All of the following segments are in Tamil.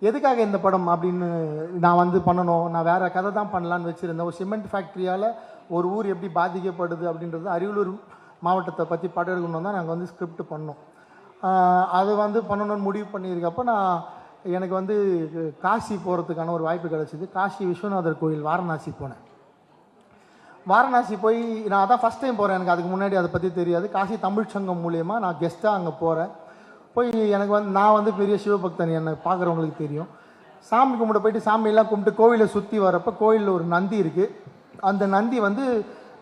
எதுக்காக இந்த படம் அப்படின்னு நான் வந்து பண்ணணும், நான் வேறு கதை தான் பண்ணலான்னு வச்சுருந்தேன். ஒரு சிமெண்ட் ஃபேக்ட்ரியால் ஒரு ஊர் எப்படி பாதிக்கப்படுது அப்படின்றது அரியலூர் மாவட்டத்தை பற்றி படம் எடுக்கணும் தான் நாங்கள் வந்து ஸ்கிரிப்ட் பண்ணோம். அது வந்து பண்ணணும்னு முடிவு பண்ணியிருக்கப்போ எனக்கு வந்து காசி போகிறதுக்கான ஒரு வாய்ப்பு கிடச்சிது. காசி விஸ்வநாதர் கோயில் வாரணாசி போனேன். வாரணாசி போய் நான் அதான் ஃபஸ்ட் டைம் போகிறேன். எனக்கு அதுக்கு முன்னாடி அதை பற்றி தெரியாது. காசி தமிழ் சங்கம் மூலயமா நான் கெஸ்ட்டாக அங்கே போகிறேன். போய் எனக்கு வந்து நான் வந்து பெரிய சிவபக்தன், என்னை பார்க்குறவங்களுக்கு தெரியும். சாமி கும்பிட போயிட்டு சாமியெல்லாம் கும்பிட்டு கோவிலை சுற்றி வரப்போ கோயிலில் ஒரு நந்தி இருக்குது. அந்த நந்தி வந்து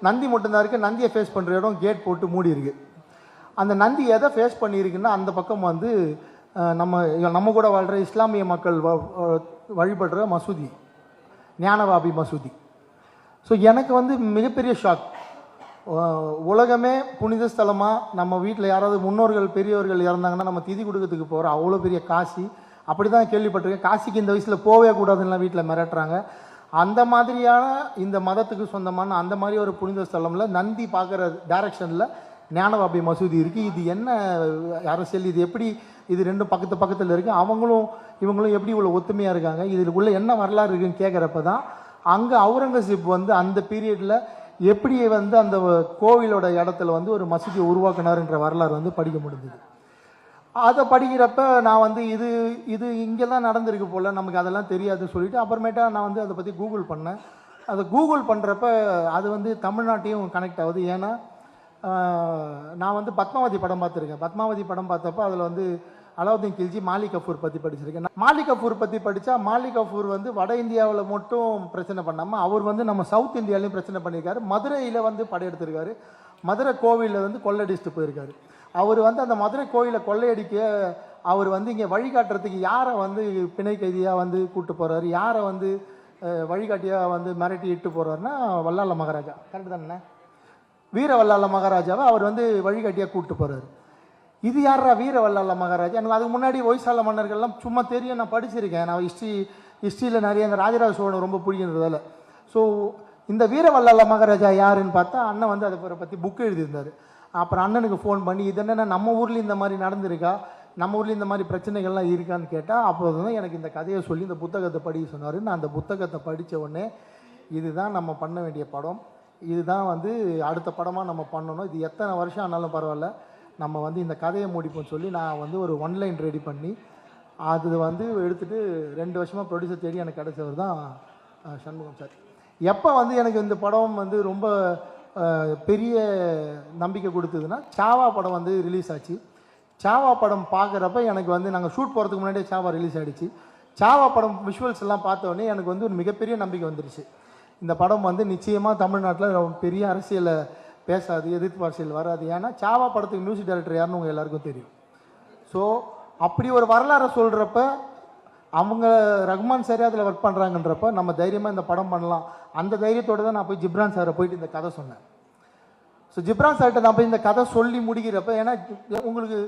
நந்தி மட்டும்தான் இருக்குது. நந்தியை ஃபேஸ் பண்ணுற இடம் கேட் போட்டு மூடி இருக்குது. அந்த நந்தி எதை ஃபேஸ் பண்ணியிருக்குன்னா அந்த பக்கம் வந்து நம்ம கூட வாழ்கிற இஸ்லாமிய மக்கள் வழிபடுற மசூதி, ஞானவாபி மசூதி. ஸோ எனக்கு வந்து மிகப்பெரிய ஷாக். உலகமே புனித ஸ்தலமாக நம்ம வீட்டில் யாராவது முன்னோர்கள் பெரியவர்கள் இறந்தாங்கன்னா நம்ம திதி கொடுக்கறதுக்கு போகிறோம். அவ்வளோ பெரிய காசி, அப்படி தான் கேள்விப்பட்டிருக்கேன். காசிக்கு இந்த வயசில் போகவே கூடாதுன்னா வீட்டில் மிரட்டுறாங்க. அந்த மாதிரியான இந்த மதத்துக்கு சொந்தமான அந்த மாதிரி ஒரு புனித ஸ்தலமில் நந்தி பார்க்குற டைரக்ஷனில் ஞானவாபி மசூதி இருக்குது. இது என்ன அரசியல், இது எப்படி, இது ரெண்டும் பக்கத்தில் இருக்குது, இவங்களும் எப்படி இவ்வளோ ஒத்துமையாக இருக்காங்க, இதுக்குள்ளே என்ன வரலாறு இருக்குன்னு கேட்குறப்ப தான் அங்கே அவுரங்கசீப் வந்து அந்த பீரியடில் எப்படி வந்து அந்த கோவிலோட இடத்துல வந்து ஒரு மசூதியை உருவாக்கினார்ன்ற வரலாறு வந்து படிக்க முடிஞ்சுது. அதை படிக்கிறப்ப நான் வந்து இது இங்கே தான் நடந்திருக்கு போல், நமக்கு அதெல்லாம் தெரியாதுன்னு சொல்லிவிட்டு அப்புறமேட்டா நான் வந்து அதை பற்றி கூகுள் பண்ணேன். அதை கூகுள் பண்ணுறப்ப அது வந்து தமிழ்நாட்டையும் கனெக்ட் ஆகுது. ஏன்னா நான் வந்து பத்மாவதி படம் பார்த்துருக்கேன். பத்மாவதி படம் பார்த்தப்போ அதில் வந்து அலாவுதீன் கில்ஜி மாலிக் கஃபூர் பற்றி படிச்சிருக்கேன். மாலிக் கஃபூர் பற்றி படித்தா மாலிக் கஃபூர் வந்து வட இந்தியாவில் மட்டும் பிரச்சனை பண்ணாமல் அவர் வந்து நம்ம சவுத் இந்தியாவிலையும் பிரச்சனை பண்ணியிருக்காரு. மதுரையில் வந்து படையெடுத்திருக்காரு. மதுரை கோவிலில் வந்து கொள்ளையடிச்சிட்டு போயிருக்காரு. அவர் வந்து அந்த மதுரை கோயிலை கொள்ளையடிக்க அவர் வந்து இங்கே வழிகாட்டுறதுக்கு யாரை வந்து பிணை கைதியாக வந்து கூப்பிட்டு போகிறாரு, யாரை வந்து வழிகாட்டியாக வந்து மிரட்டி இட்டு போகிறாருன்னா வல்லால மகாராஜா. கரெக்டு தானே? வீர வல்லால மகாராஜாவை அவர் வந்து வழிகாட்டியாக கூப்பிட்டு போகிறாரு. இது யாரா வீர வல்லால மகாராஜா? எனக்கு அதுக்கு முன்னாடி ஒய்சால மன்னர்கள்லாம் சும்மா தெரியும், நான் படிச்சிருக்கேன். நான் ஹிஸ்ட்ரியில் நிறைய இந்த ராஜராஜ சோழன் ரொம்ப பிடிக்கிறதால. ஸோ இந்த வீர வல்லால மகாராஜா யாருன்னு பார்த்தா அண்ணன் வந்து அதை பற்றி புக்கு எழுதியிருந்தார். அப்புறம் அண்ணனுக்கு ஃபோன் பண்ணி இது என்னென்னா நம்ம ஊரில் இந்த மாதிரி நடந்திருக்கா, நம்ம ஊரில் இந்த மாதிரி பிரச்சனைகள்லாம் இருக்கான்னு கேட்டால் அப்போது தான் எனக்கு இந்த கதையை சொல்லி இந்த புத்தகத்தை படிக்க சொன்னார். நான் அந்த புத்தகத்தை படித்த உடனே இதுதான் நம்ம பண்ண வேண்டிய படம், இதுதான் வந்து அடுத்த படமாக நம்ம பண்ணணும், இது எத்தனை வருஷம் ஆனாலும் பரவாயில்ல, நம்ம வந்து இந்த கதையை முடிப்போம்னு சொல்லி நான் வந்து ஒரு ஒன்லைன் ரெடி பண்ணி அது வந்து எடுத்துகிட்டு 2 வருஷமாக ப்ரொடியூசர் தேடி எனக்கு கிடைச்சவர் தான் சண்முகம் சார். எப்போ வந்து எனக்கு இந்த படம் வந்து ரொம்ப பெரிய நம்பிக்கை கொடுத்ததுன்னா சாவா படம் வந்து ரிலீஸ் ஆச்சு. சாவா படம் பார்க்குறப்ப எனக்கு வந்து நாங்கள் ஷூட் போகிறதுக்கு முன்னாடியே சாவா ரிலீஸ் ஆகிடுச்சு. சாவா படம் விஷுவல்ஸ் எல்லாம் பார்த்தோன்னே எனக்கு வந்து ஒரு மிகப்பெரிய நம்பிக்கை வந்துருச்சு. இந்த படம் வந்து நிச்சயமாக தமிழ்நாட்டில் பெரிய அரசியலை பேசாது, எதிர்ப்பு அரசியல் வராது. ஏன்னா சாவா படத்துக்கு மியூசிக் டைரக்டர் யாருன்னு உங்கள் எல்லாருக்கும் தெரியும். ஸோ அப்படி ஒரு வரலாறை சொல்கிறப்ப அவங்க ரகுமான் சாரே அதில் ஒர்க் பண்ணுறாங்கன்றப்ப நம்ம தைரியமாக இந்த படம் பண்ணலாம். அந்த தைரியத்தோடு தான் நான் போய் ஜிப்ரான் சாரை போயிட்டு இந்த கதை சொன்னேன். ஸோ ஜிப்ரான் சார்கிட்ட நான் போய் இந்த கதை சொல்லி முடிக்கிறப்ப, ஏன்னா உங்களுக்கு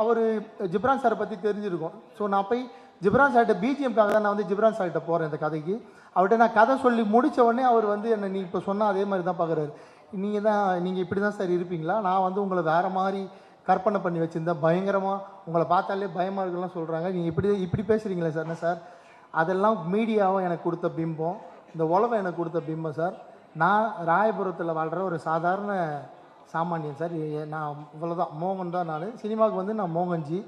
அவர் ஜிப்ரான் சாரை பற்றி தெரிஞ்சிருக்கும். ஸோ நான் போய் ஜிப்ரான் சார்கிட்ட பிஜிஎம்காக தான் நான் வந்து ஜிப்ரான் சார்கிட்ட போகிறேன் இந்த கதைக்கு. அவர்கிட்ட நான் கதை சொல்லி முடித்த உடனே அவர் வந்து என்னை நீ இப்போ சொன்னால் அதே மாதிரி தான் பார்க்குறாரு. நீங்கள் இப்படி தான் சார் இருப்பீங்களா, நான் வந்து உங்களை வேறு மாதிரி கற்பனை பண்ணி வச்சுருந்தேன், பயங்கரமாக உங்களை பார்த்தாலே பயமாக இருக்குலாம் சொல்கிறாங்க, நீங்கள் இப்படி பேசுகிறீங்களே சார். என்ன சார், அதெல்லாம் மீடியாவும் எனக்கு கொடுத்த பிம்பம், இந்த உலகம் எனக்கு கொடுத்த பிம்பம் சார். நான் ராயபுரத்தில் வாழ்கிற ஒரு சாதாரண சாமானியன் சார். நான் இவ்வளோதான், மோகன் தான். நான் சினிமாவுக்கு வந்து நான் மோகன்ஜி.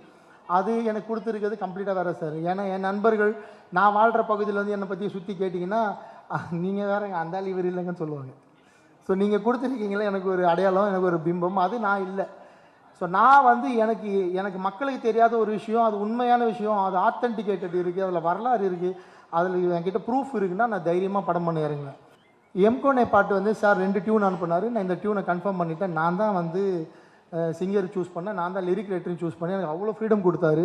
அது எனக்கு கொடுத்துருக்கிறது கம்ப்ளீட்டாக வேறு சார். ஏன்னா என் நண்பர்கள் நான் வாழ்கிற பகுதியில் வந்து என்னை பற்றி சுற்றி கேட்டிங்கன்னா நீங்கள் வேறு அந்த ஆள் இவர் இல்லைங்கன்னு சொல்லுவாங்க. ஸோ நீங்கள் கொடுத்துருக்கீங்களே எனக்கு ஒரு அடையாளம், எனக்கு ஒரு பிம்பம், அது நான் இல்லை. ஸோ நான் வந்து எனக்கு மக்களுக்கு தெரியாத ஒரு விஷயம், அது உண்மையான விஷயம், அது ஆத்தென்டிகேட்டட் இருக்குது, அதில் வரலாறு இருக்குது, அதில் என்கிட்ட ப்ரூஃப் இருக்குன்னா நான் தைரியமாக படம் பண்ண இறங்குவேன். எம்கோனே பாட்டு வந்து சார் 2 டியூன் அனுப்புனார். நான் இந்த டியூனை கன்ஃபார்ம் பண்ணிவிட்டேன். நான் தான் வந்து சிங்கர் சூஸ் பண்ணேன், நான் தான் லிரிக் ரைட்டரையும் சூஸ் பண்ணி எனக்கு அவ்வளோ ஃப்ரீடம் கொடுத்தாரு.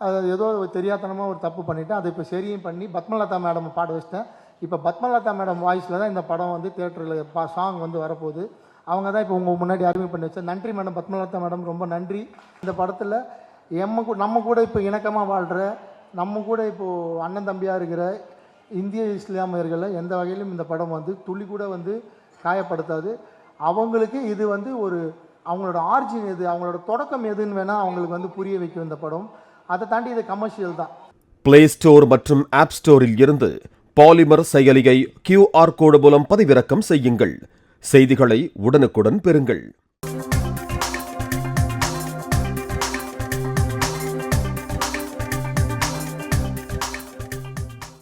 அது ஏதோ தெரியாதனமாக ஒரு தப்பு பண்ணிவிட்டேன். அதை இப்போ சரியும் பண்ணி பத்மலதா மேடம் பாட வச்சிட்டேன். இப்போ பத்மலதா மேடம் வாய்ஸில் தான் இந்த படம் வந்து தியேட்டரில் சாங் வந்து வரப்போகுது. அவங்க தான் இப்போ உங்கள் முன்னாடி அறிமுகம் பண்ணி வச்சேன். நன்றி மேடம், பத்மலதா மேடம், ரொம்ப நன்றி. இந்த படத்தில் நம்ம கூட இப்போ இணக்கமாக வாழ்கிற, நம்ம கூட இப்போது அண்ணன் தம்பியாக இருக்கிற இந்திய இஸ்லாமியர்களை எந்த வகையிலும் இந்த படம் வந்து துளி கூட வந்து காயப்படுத்தாது. அவங்களுக்கு இது வந்து ஒரு அவங்களோட ஆரிஜின் எது, அவங்களோட தொடக்கம் எதுன்னு வேணால் அவங்களுக்கு வந்து புரிய வைக்கும் இந்த படம். அதை தாண்டி இது கமர்ஷியல் தான். பிளே ஸ்டோர் மற்றும் ஆப் ஸ்டோரில் இருந்து பாலிமர் செயலியை QR கோடு மூலம் பதிவிறக்கம் செய்யுங்கள். செய்திகளை உடனுக்குடன் பெறுங்கள்.